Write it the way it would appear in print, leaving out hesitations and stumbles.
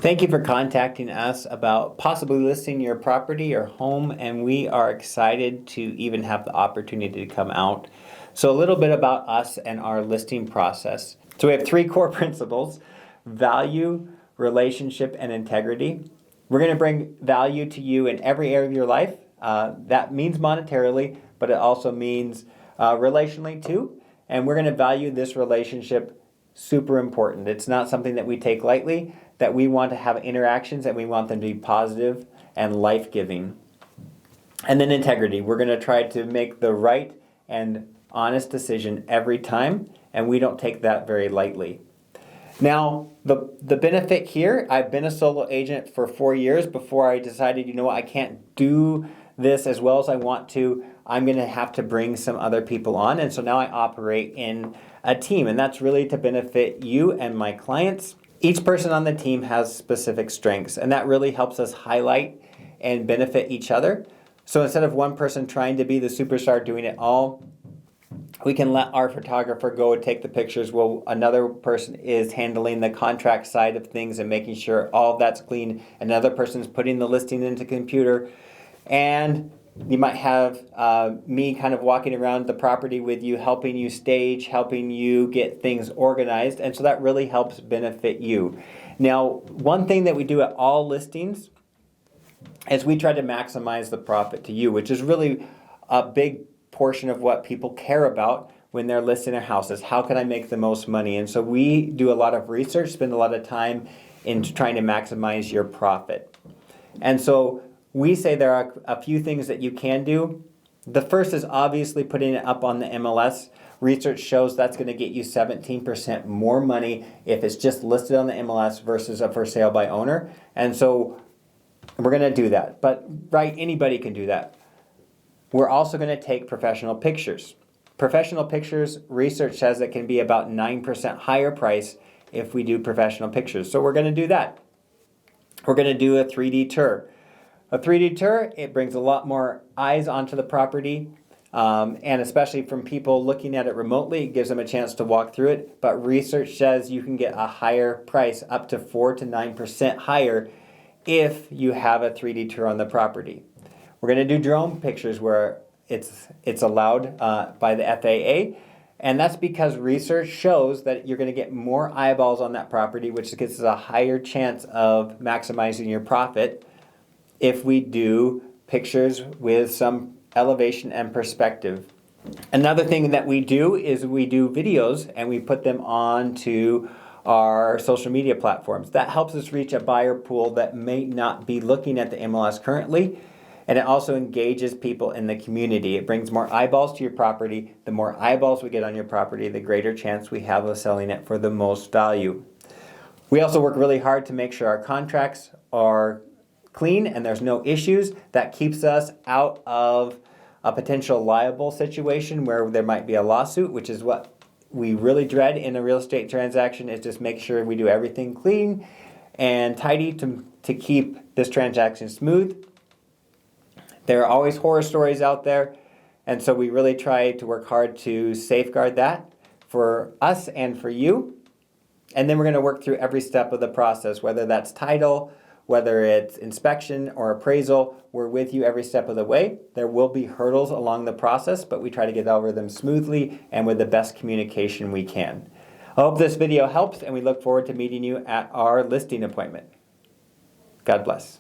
Thank you for contacting us about possibly listing your property or home, and we are excited to even have the opportunity to come out. So a little bit about us and our listing process. So we have three core principles: value, relationship, and integrity. We're going to bring value to you in every area of your life. That means monetarily, but it also means relationally too. And we're going to value this relationship super important. It's not something that we take lightly, that we want to have interactions and we want them to be positive and life-giving. And then integrity. We're going to try to make the right and honest decision every time, and we don't take that very lightly. Now, the benefit here, I've been a solo agent for 4 years before I decided, you know what, I can't do this as well as I want to. I'm going to have to bring some other people on. And so now I operate in a team, and that's really to benefit you and my clients. Each person on the team has specific strengths, and that really helps us highlight and benefit each other. So instead of one person trying to be the superstar doing it all, we can let our photographer go and take the pictures while another person is handling the contract side of things and making sure all of that's clean. Another person's putting the listing into the computer. And you might have me kind of walking around the property with you, helping you stage, helping you get things organized. And so that really helps benefit you. Now, one thing that we do at all listings is we try to maximize the profit to you, which is really a big portion of what people care about when they're listing their houses. How can I make the most money? And so we do a lot of research, spend a lot of time in trying to maximize your profit. And so we say there are a few things that you can do. The first is obviously putting it up on the MLS. Research shows that's going to get you 17% more money if it's just listed on the MLS versus a for sale by owner. And so we're going to do that. But right, anybody can do that. We're also going to take professional pictures. Professional pictures, research says it can be about 9% higher price if we do professional pictures. So we're going to do that. We're going to do a 3D tour. A 3D tour, it brings a lot more eyes onto the property, and especially from people looking at it remotely, it gives them a chance to walk through it. But research says you can get a higher price, up to 4 to 9% higher, if you have a 3D tour on the property. We're going to do drone pictures where it's allowed by the FAA, and that's because research shows that you're going to get more eyeballs on that property, which gives us a higher chance of maximizing your profit if we do pictures with some elevation and perspective. Another thing that we do is we do videos and we put them onto our social media platforms. That helps us reach a buyer pool that may not be looking at the MLS currently, and it also engages people in the community. It brings more eyeballs to your property. The more eyeballs we get on your property, the greater chance we have of selling it for the most value. We also work really hard to make sure our contracts are clean and there's no issues. That keeps us out of a potential liable situation where there might be a lawsuit, which is what we really dread in a real estate transaction, is just make sure we do everything clean and tidy to keep this transaction smooth. There are always horror stories out there, and so we really try to work hard to safeguard that for us and for you. And then we're going to work through every step of the process, whether that's title, whether it's inspection or appraisal. We're with you every step of the way. There will be hurdles along the process, but we try to get over them smoothly and with the best communication we can. I hope this video helps, and we look forward to meeting you at our listing appointment. God bless.